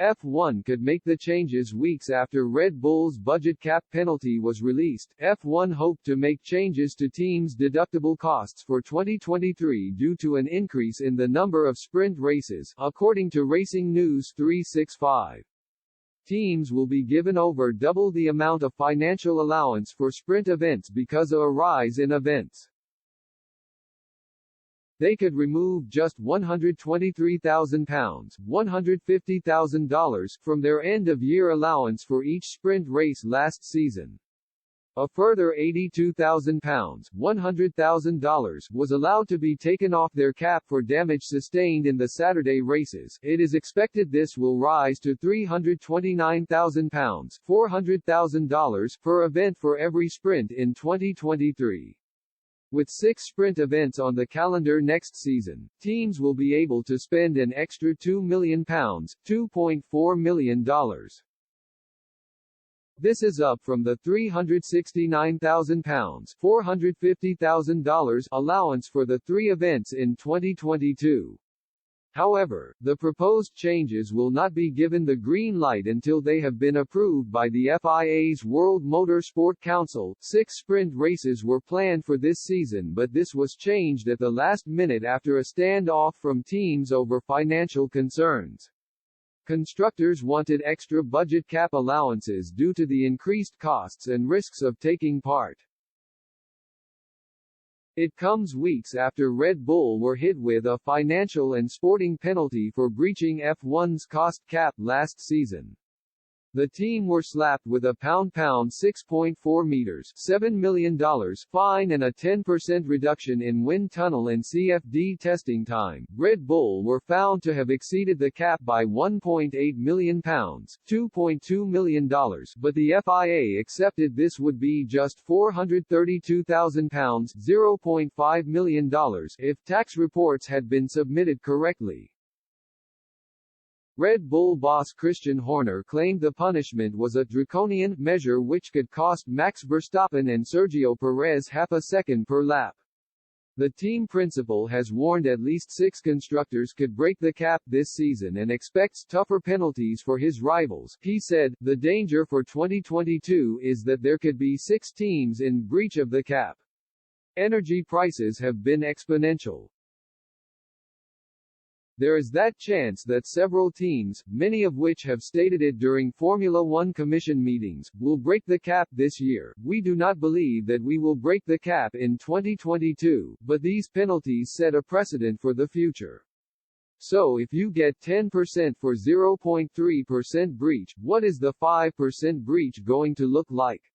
F1 could make the changes weeks after Red Bull's budget cap penalty was released. F1 hoped to make changes to teams' deductible costs for 2023 due to an increase in the number of sprint races, according to Racing News 365. Teams will be given over double the amount of financial allowance for sprint events because of a rise in events. They could remove just £123,000, $150,000, from their end-of-year allowance for each sprint race last season. A further £82,000, $100,000, was allowed to be taken off their cap for damage sustained in the Saturday races. It is expected this will rise to £329,000, $400,000, per event for every sprint in 2023. With 6 sprint events on the calendar next season, teams will be able to spend an extra £2 million, $2.4 million. This is up from the £369,000, $450,000 allowance for the 3 events in 2022. However, the proposed changes will not be given the green light until they have been approved by the FIA's World Motorsport Council. 6 sprint races were planned for this season, but this was changed at the last minute after a standoff from teams over financial concerns. Constructors wanted extra budget cap allowances due to the increased costs and risks of taking part. It comes weeks after Red Bull were hit with a financial and sporting penalty for breaching F1's cost cap last season. The team were slapped with a £6.4 meters $7 million fine and a 10% reduction in wind tunnel and CFD testing time. Red Bull were found to have exceeded the cap by £1.8 million, $2.2 million, but the FIA accepted this would be just £432,000, $0.5 million, if tax reports had been submitted correctly. Red Bull boss Christian Horner claimed the punishment was a draconian measure which could cost Max Verstappen and Sergio Perez half a second per lap. The team principal has warned at least 6 constructors could break the cap this season and expects tougher penalties for his rivals. He said, "The danger for 2022 is that there could be 6 teams in breach of the cap. Energy prices have been exponential. There is that chance that several teams, many of which have stated it during Formula One Commission meetings, will break the cap this year. We do not believe that we will break the cap in 2022, but these penalties set a precedent for the future. So if you get 10% for 0.3% breach, what is the 5% breach going to look like?"